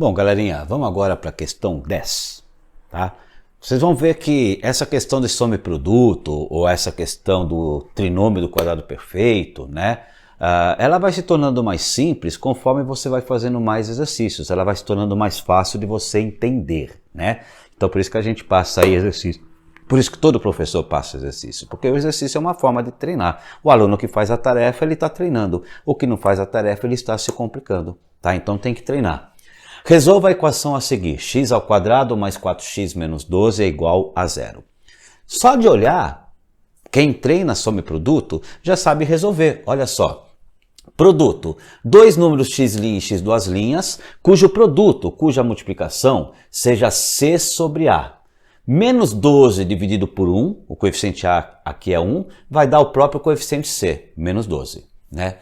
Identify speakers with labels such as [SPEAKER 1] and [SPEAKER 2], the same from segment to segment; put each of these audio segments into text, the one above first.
[SPEAKER 1] Bom, galerinha, vamos agora para a questão 10, tá? Vocês vão ver que essa questão de soma e produto, ou essa questão do trinômio do quadrado perfeito, né? Ela vai se tornando mais simples conforme você vai fazendo mais exercícios. Ela vai se tornando mais fácil de você entender, né? Então por isso que a gente passa aí exercício. Por isso que todo professor passa exercício, porque o exercício é uma forma de treinar. O aluno que faz a tarefa, ele está treinando. O que não faz a tarefa, ele está se complicando, tá? Então tem que treinar. Resolva a equação a seguir, x² mais 4x menos 12 é igual a 0. Só de olhar, quem treina soma e produto já sabe resolver. Olha só, produto, dois números x' e x duas linhas, cujo produto, cuja multiplicação seja c sobre a. Menos 12 dividido por 1, o coeficiente a aqui é 1, vai dar o próprio coeficiente c, menos 12. Né?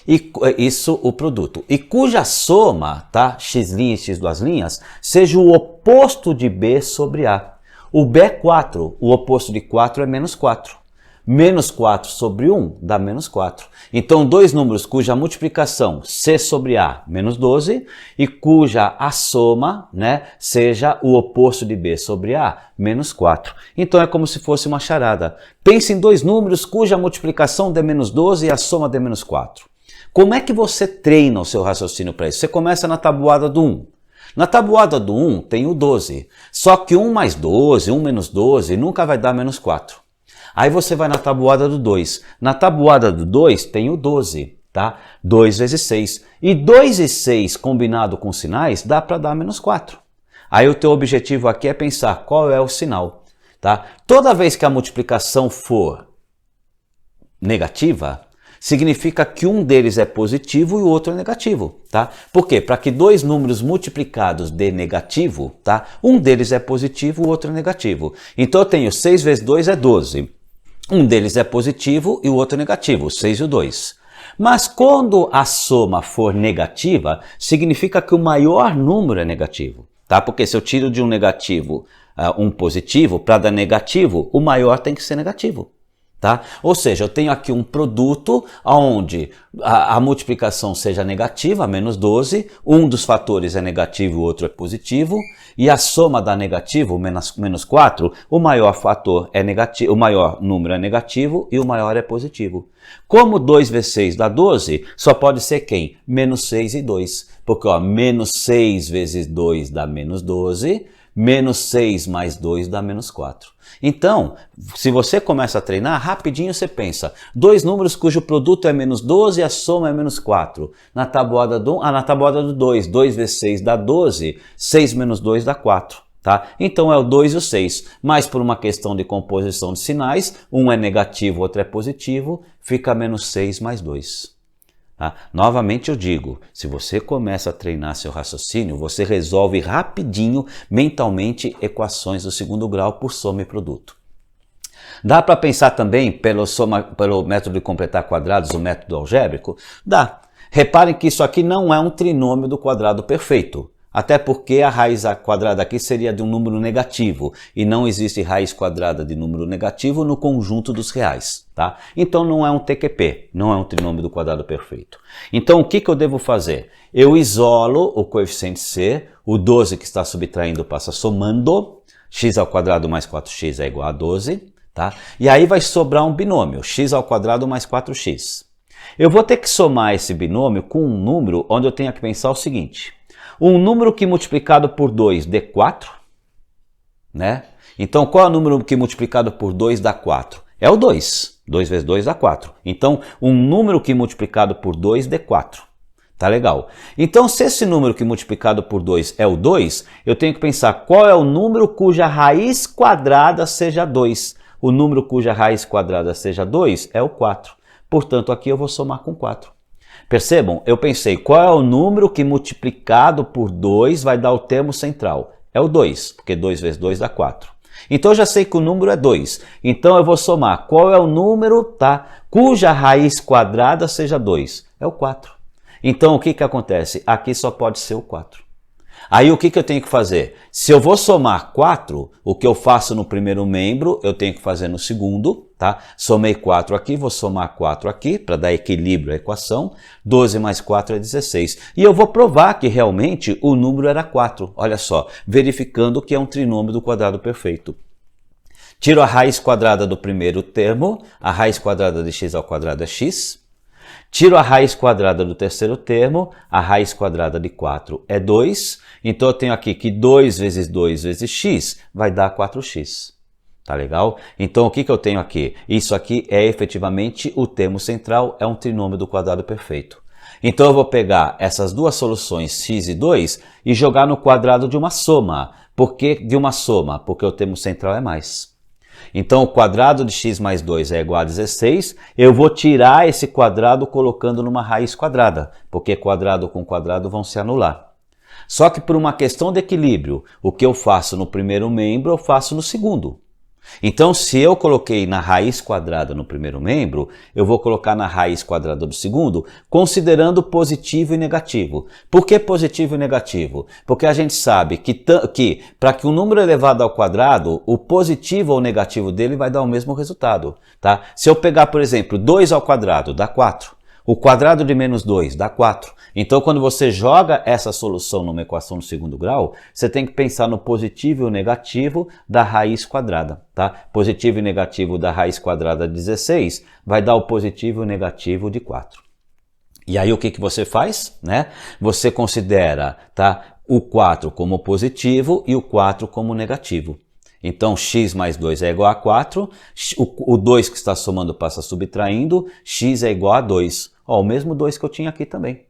[SPEAKER 1] E isso o produto. E cuja soma, tá? x' e x duas linhas, seja o oposto de b sobre a. O b é 4, o oposto de 4 é menos 4. Menos 4 sobre 1 dá menos 4. Então, dois números cuja multiplicação, c sobre a, menos 12, e cuja a soma, né, seja o oposto de b sobre a, menos 4. Então, é como se fosse uma charada. Pense em dois números cuja multiplicação dê menos 12 e a soma dê menos 4. Como é que você treina o seu raciocínio para isso? Você começa na tabuada do 1. Na tabuada do 1 tem o 12. Só que 1 mais 12, 1 menos 12, nunca vai dar menos 4. Aí você vai na tabuada do 2. Na tabuada do 2 tem o 12, tá? 2 vezes 6. E 2 e 6 combinado com sinais dá para dar menos 4. Aí o teu objetivo aqui é pensar qual é o sinal, tá? Toda vez que a multiplicação for negativa, significa que um deles é positivo e o outro é negativo, tá? Por quê? Para que dois números multiplicados dê negativo, tá? Um deles é positivo, o outro é negativo. Então eu tenho 6 vezes 2 é 12. Um deles é positivo e o outro é negativo, 6 e o 2. Mas quando a soma for negativa, significa que o maior número é negativo, tá? Porque se eu tiro de um negativo um positivo, para dar negativo, o maior tem que ser negativo. Tá? Ou seja, eu tenho aqui um produto onde a multiplicação seja negativa, menos 12, um dos fatores é negativo e o outro é positivo, e a soma dá negativo, menos 4, o maior fator é negativo, o maior número é negativo e o maior é positivo. Como 2 vezes 6 dá 12, só pode ser quem? Menos 6 e 2, porque ó, menos 6 vezes 2 dá menos 12, menos 6 mais 2 dá menos 4. Então, se você começa a treinar, rapidinho você pensa, dois números cujo produto é menos 12 e a soma é menos 4. Na tabuada do 2, 2 vezes 6 dá 12, 6 menos 2 dá 4. Tá? Então é o 2 e o 6, mas por uma questão de composição de sinais, um é negativo, outro é positivo, fica menos 6 mais 2. Tá? Novamente eu digo, se você começa a treinar seu raciocínio, você resolve rapidinho, mentalmente, equações do segundo grau por soma e produto. Dá para pensar também pelo método de completar quadrados, o método algébrico? Dá. Reparem que isso aqui não é um trinômio do quadrado perfeito. Até porque a raiz quadrada aqui seria de um número negativo e não existe raiz quadrada de número negativo no conjunto dos reais, tá? Então não é um TQP, não é um trinômio do quadrado perfeito. Então o que eu devo fazer? Eu isolo o coeficiente c, o 12 que está subtraindo passa somando, x² mais 4x é igual a 12, tá? E aí vai sobrar um binômio, x² mais 4x. Eu vou ter que somar esse binômio com um número onde eu tenho que pensar o seguinte: um número que multiplicado por 2 dê 4, né? Então, qual é o número que multiplicado por 2 dá 4? É o 2. 2 vezes 2 dá 4. Então, um número que multiplicado por 2 dê 4. Tá legal? Então, se esse número que multiplicado por 2 é o 2, eu tenho que pensar qual é o número cuja raiz quadrada seja 2. O número cuja raiz quadrada seja 2 é o 4. Portanto, aqui eu vou somar com 4. Percebam? Eu pensei, qual é o número que multiplicado por 2 vai dar o termo central? É o 2, porque 2 vezes 2 dá 4. Então eu já sei que o número é 2. Então eu vou somar qual é o número, tá, cuja raiz quadrada seja 2? É o 4. Então o que acontece? Aqui só pode ser o 4. Aí o que eu tenho que fazer? Se eu vou somar 4, o que eu faço no primeiro membro, eu tenho que fazer no segundo, tá? Somei 4 aqui, vou somar 4 aqui, para dar equilíbrio à equação. 12 mais 4 é 16. E eu vou provar que realmente o número era 4. Olha só, verificando que é um trinômio do quadrado perfeito. Tiro a raiz quadrada do primeiro termo, a raiz quadrada de x ao quadrado é x. Tiro a raiz quadrada do terceiro termo, a raiz quadrada de 4 é 2. Então eu tenho aqui que 2 vezes 2 vezes x vai dar 4x. Tá legal? Então o que eu tenho aqui? Isso aqui é efetivamente o termo central, é um trinômio do quadrado perfeito. Então eu vou pegar essas duas soluções x e 2 e jogar no quadrado de uma soma. Por que de uma soma? Porque o termo central é mais. Então, o quadrado de x mais 2 é igual a 16. Eu vou tirar esse quadrado colocando numa raiz quadrada, porque quadrado com quadrado vão se anular. Só que por uma questão de equilíbrio, o que eu faço no primeiro membro, eu faço no segundo. Então, se eu coloquei na raiz quadrada no primeiro membro, eu vou colocar na raiz quadrada do segundo, considerando positivo e negativo. Por que positivo e negativo? Porque a gente sabe que para que um número elevado ao quadrado, o positivo ou negativo dele vai dar o mesmo resultado. Tá? Se eu pegar, por exemplo, 2 ao quadrado, dá 4. O quadrado de menos 2 dá 4. Então, quando você joga essa solução numa equação de segundo grau, você tem que pensar no positivo e o negativo da raiz quadrada. Tá? Positivo e negativo da raiz quadrada de 16 vai dar o positivo e o negativo de 4. E aí o que você faz? Né? Você considera, tá, o 4 como positivo e o 4 como negativo. Então, x mais 2 é igual a 4, o 2 que está somando passa subtraindo, x é igual a 2. Ó, o mesmo 2 que eu tinha aqui também.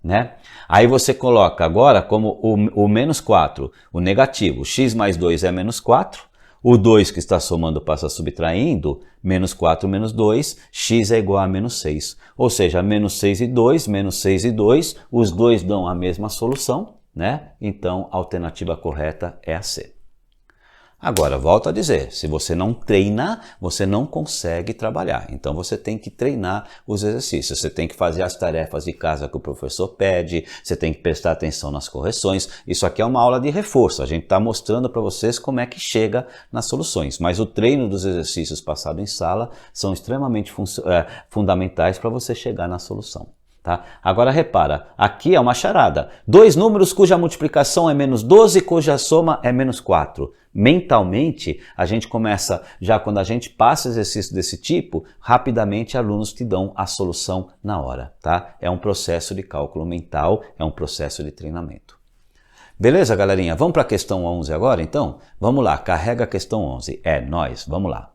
[SPEAKER 1] Né? Aí você coloca agora como o menos 4, o negativo, x mais 2 é menos 4, o 2 que está somando passa subtraindo, menos 4 menos 2, x é igual a menos 6. Ou seja, menos 6 e 2, menos 6 e 2, os dois dão a mesma solução, né? Então a alternativa correta é a C. Agora, volto a dizer, se você não treina, você não consegue trabalhar. Então, você tem que treinar os exercícios. Você tem que fazer as tarefas de casa que o professor pede, você tem que prestar atenção nas correções. Isso aqui é uma aula de reforço. A gente está mostrando para vocês como é que chega nas soluções. Mas o treino dos exercícios passado em sala são extremamente fundamentais para você chegar na solução. Tá? Agora repara, aqui é uma charada. Dois números cuja multiplicação é menos 12, cuja soma é menos 4. Mentalmente, a gente começa, já quando a gente passa exercício desse tipo, rapidamente alunos te dão a solução na hora. Tá? É um processo de cálculo mental, é um processo de treinamento. Beleza, galerinha? Vamos para a questão 11 agora, então? Vamos lá, carrega a questão 11. É nóis, vamos lá.